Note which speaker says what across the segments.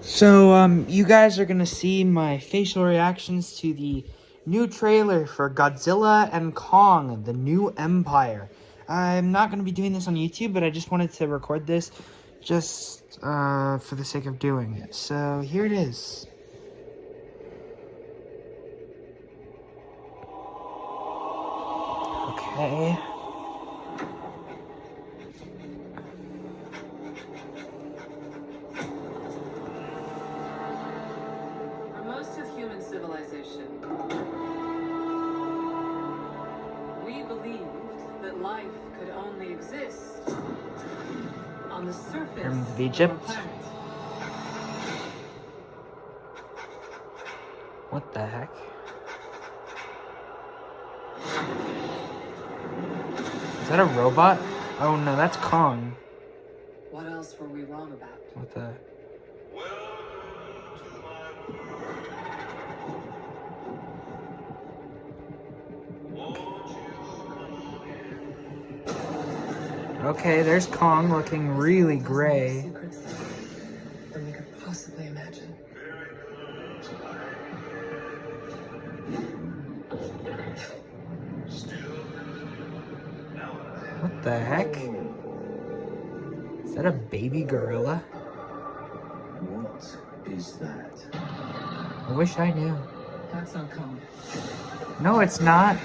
Speaker 1: You guys are gonna see my facial reactions to the new trailer for Godzilla and Kong, The New Empire. I'm not gonna be doing this on YouTube, but I just wanted to record this just for the sake of doing it. So here it is. Okay.
Speaker 2: Human civilization, we believed that life could only exist on the surface
Speaker 1: Pyramids of Egypt. What the heck? Is that a robot? Oh no, that's Kong.
Speaker 2: What else were we wrong about?
Speaker 1: What the? Okay, there's Kong looking really gray.
Speaker 2: Than we could possibly imagine.
Speaker 1: What the heck? Is that a baby gorilla?
Speaker 3: What is that?
Speaker 1: I wish I knew.
Speaker 2: That's not Kong.
Speaker 1: No, it's not.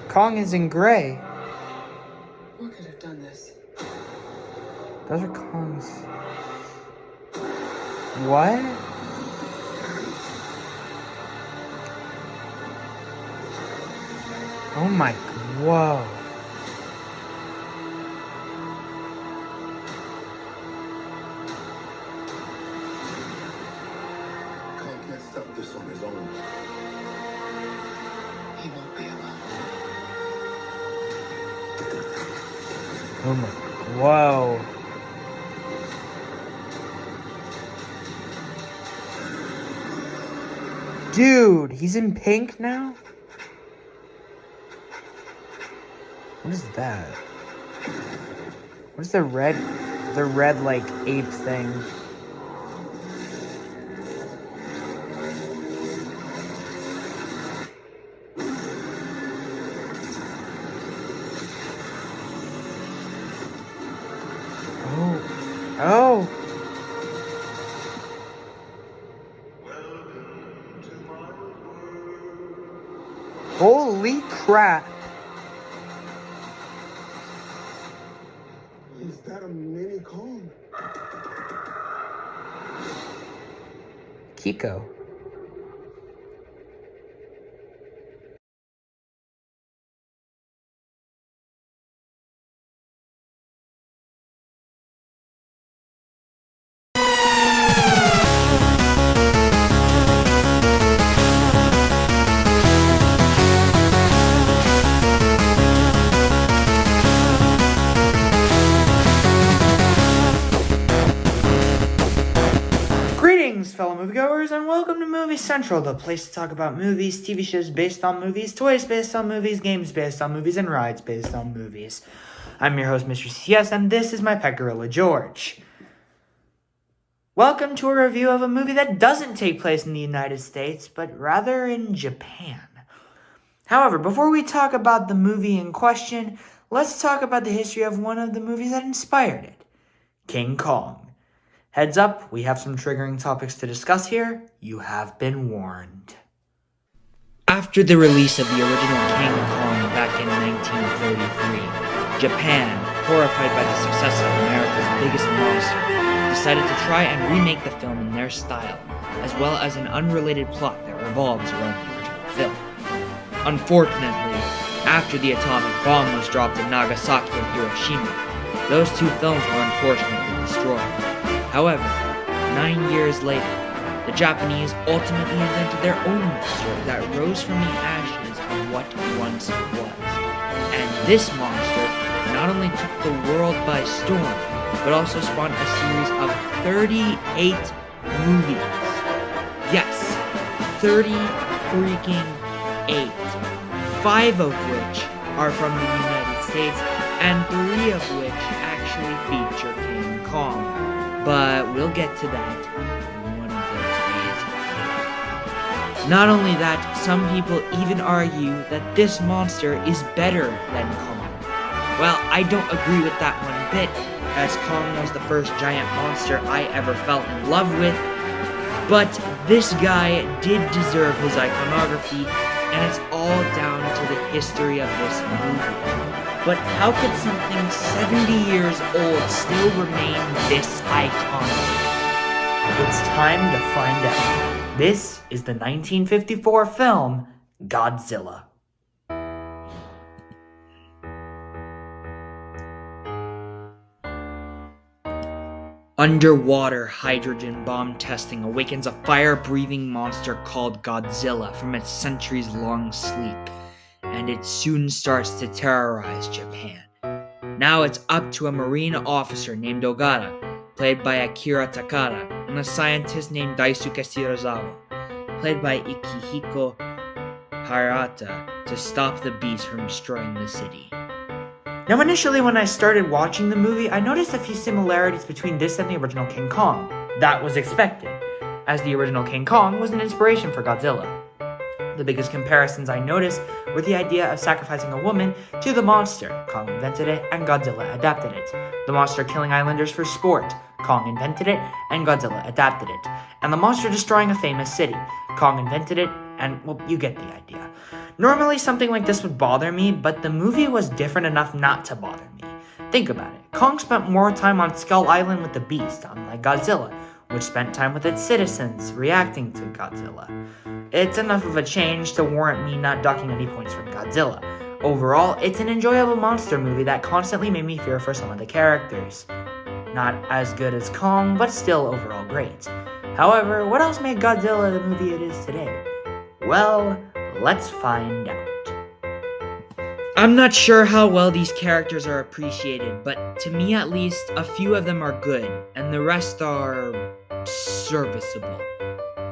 Speaker 1: Kong is in gray.
Speaker 2: What could have done this?
Speaker 1: Those are Kongs. What? Oh my, whoa.
Speaker 3: Kong can't stop this on his own.
Speaker 2: He won't be alone.
Speaker 1: Oh my, whoa. Dude, he's in pink now? What is that? What is the red like ape thing? Oh. Holy crap.
Speaker 3: Is that a mini Kong?
Speaker 1: Kiko. Greetings, fellow moviegoers, and welcome to Movie Central, the place to talk about movies, TV shows based on movies, toys based on movies, games based on movies, and rides based on movies. I'm your host, Mr. CS, and this is my pet gorilla, George. Welcome to a review of a movie that doesn't take place in the United States, but rather in Japan. However, before we talk about the movie in question, let's talk about the history of one of the movies that inspired it, King Kong. Heads up, we have some triggering topics to discuss here. You have been warned. After the release of the original King Kong back in 1933, Japan, horrified by the success of America's biggest monster, decided to try and remake the film in their style, as well as an unrelated plot that revolves around the original film. Unfortunately, after the atomic bomb was dropped in Nagasaki and Hiroshima, those two films were unfortunately destroyed. However, 9 years later, the Japanese ultimately invented their own monster that rose from the ashes of what once was. And this monster not only took the world by storm, but also spawned a series of 38 movies. Yes, 30 freaking 8. 5 of which are from the United States, and 3 of which actually feature King Kong. but we'll get to that one of those days. Not only that, some people even argue that this monster is better than Kong. Well, I don't agree with that one bit, as Kong was the first giant monster I ever fell in love with, but this guy did deserve his iconography, and it's all down to the history of this movie. But how could something 70 years old still remain this iconic? It's time to find out. This is the 1954 film Godzilla. Underwater hydrogen bomb testing awakens a fire-breathing monster called Godzilla from its centuries-long sleep, and it soon starts to terrorize Japan. Now it's up to a marine officer named Ogata, played by Akira Takara, and a scientist named Daisuke Shirazawa, played by Ikihiko Harata, to stop the beast from destroying the city. Now, initially when I started watching the movie, I noticed a few similarities between this and the original King Kong. That was expected, as the original King Kong was an inspiration for Godzilla. The biggest comparisons I noticed were the idea of sacrificing a woman to the monster. Kong invented it, and Godzilla adapted it. The monster killing islanders for sport. Kong invented it, and Godzilla adapted it. And the monster destroying a famous city. Kong invented it, and, well, you get the idea. Normally, something like this would bother me, but the movie was different enough not to bother me. Think about it. Kong spent more time on Skull Island with the beast, unlike Godzilla, which spent time with its citizens, reacting to Godzilla. It's enough of a change to warrant me not docking any points from Godzilla. Overall, it's an enjoyable monster movie that constantly made me fear for some of the characters. Not as good as Kong, but still overall great. However, what else made Godzilla the movie it is today? Well, let's find out. I'm not sure how well these characters are appreciated, but to me at least, a few of them are good, and the rest are serviceable.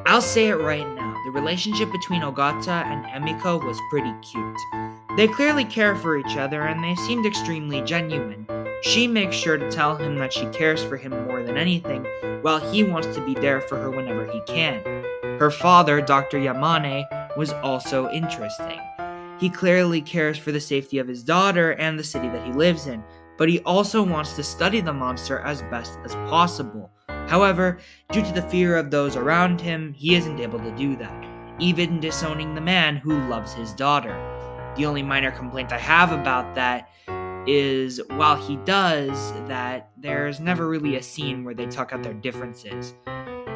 Speaker 1: I'll say it right now, the relationship between Ogata and Emiko was pretty cute. They clearly care for each other, and they seemed extremely genuine. She makes sure to tell him that she cares for him more than anything, while he wants to be there for her whenever he can. Her father, Dr. Yamane, was also interesting. He clearly cares for the safety of his daughter and the city that he lives in, but he also wants to study the monster as best as possible. However, due to the fear of those around him, he isn't able to do that, even disowning the man who loves his daughter. The only minor complaint I have about that is, while he does that, there's never really a scene where they talk out their differences.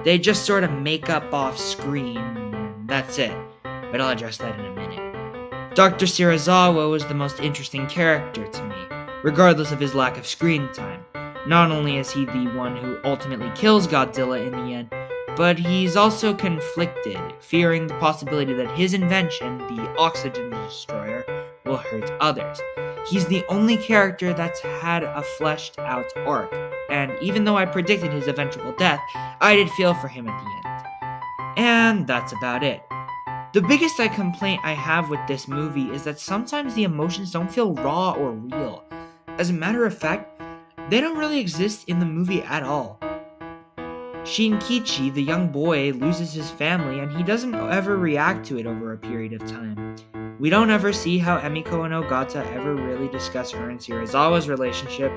Speaker 1: They just sort of make up off screen, and that's it. But I'll address that in a minute. Dr. Shirazawa was the most interesting character to me, regardless of his lack of screen time. Not only is he the one who ultimately kills Godzilla in the end, but he's also conflicted, fearing the possibility that his invention, the oxygen destroyer, will hurt others. He's the only character that's had a fleshed out arc, and even though I predicted his eventual death, I did feel for him at the end. And that's about it. The biggest complaint I have with this movie is that sometimes the emotions don't feel raw or real. As a matter of fact, they don't really exist in the movie at all. Shinkichi, the young boy, loses his family and he doesn't ever react to it over a period of time. We don't ever see how Emiko and Ogata ever really discuss her and Shirazawa's relationship,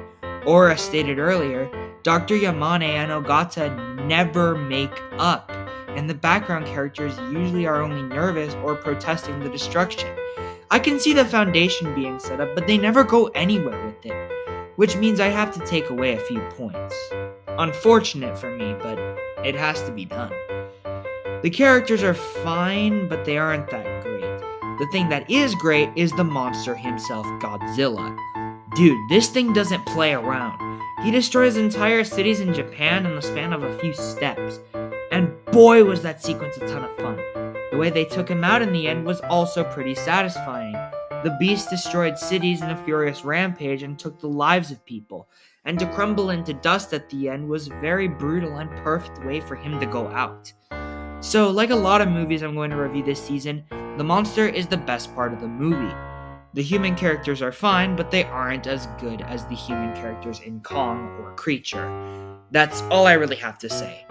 Speaker 1: or as stated earlier, Dr. Yamane and Ogata never make up, and the background characters usually are only nervous or protesting the destruction. I can see the foundation being set up, but they never go anywhere with it, which means I have to take away a few points. Unfortunate for me, but it has to be done. The characters are fine, but they aren't that great. The thing that is great is the monster himself, Godzilla. Dude, this thing doesn't play around. He destroys entire cities in Japan in the span of a few steps. And boy, was that sequence a ton of fun. The way they took him out in the end was also pretty satisfying. The beast destroyed cities in a furious rampage and took the lives of people. And to crumble into dust at the end was a very brutal and perfect way for him to go out. So, like a lot of movies I'm going to review this season, the monster is the best part of the movie. The human characters are fine, but they aren't as good as the human characters in Kong or Creature. That's all I really have to say.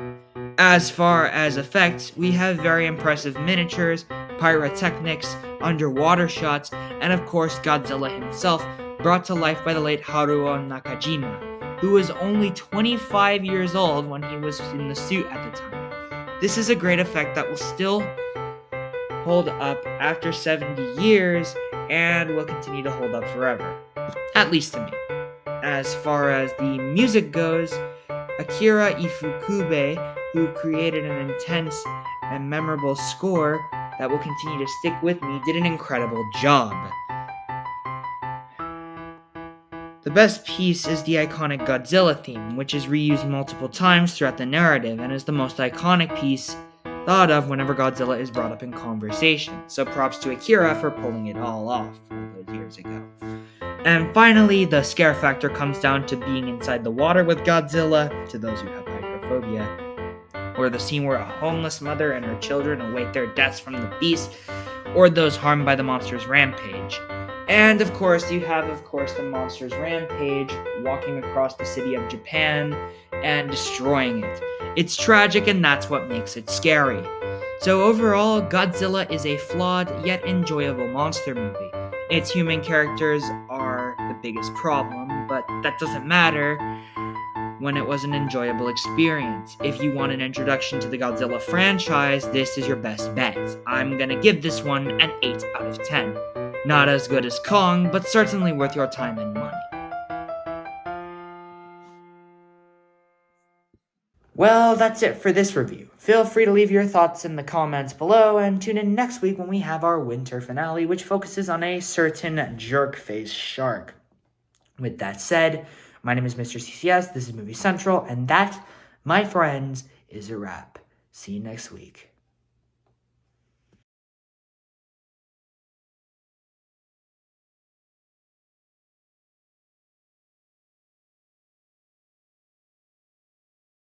Speaker 1: As far as effects, we have very impressive miniatures, pyrotechnics, underwater shots, and of course Godzilla himself, brought to life by the late Haruo Nakajima, who was only 25 years old when he was in the suit at the time. This is a great effect that will still hold up after 70 years and will continue to hold up forever, at least to me. As far as the music goes, Akira Ifukube, who created an intense and memorable score that will continue to stick with me, did an incredible job. The best piece is the iconic Godzilla theme, which is reused multiple times throughout the narrative and is the most iconic piece thought of whenever Godzilla is brought up in conversation, so props to Akira for pulling it all off all those years ago. And finally, the scare factor comes down to being inside the water with Godzilla, to those who have hydrophobia, or the scene where a homeless mother and her children await their deaths from the beast, or those harmed by the monster's rampage. And of course, you have, the monster's rampage walking across the city of Japan and destroying it. It's tragic, and that's what makes it scary. So overall, Godzilla is a flawed yet enjoyable monster movie. Its human characters are the biggest problem, but that doesn't matter when it was an enjoyable experience. If you want an introduction to the Godzilla franchise, this is your best bet. I'm gonna give this one an 8 out of 10. Not as good as Kong, but certainly worth your time and money. Well, that's it for this review. Feel free to leave your thoughts in the comments below and tune in next week when we have our winter finale, which focuses on a certain jerk-faced shark. With that said, my name is Mr. CCS, this is Movie Central, and that, my friends, is a wrap. See you next week.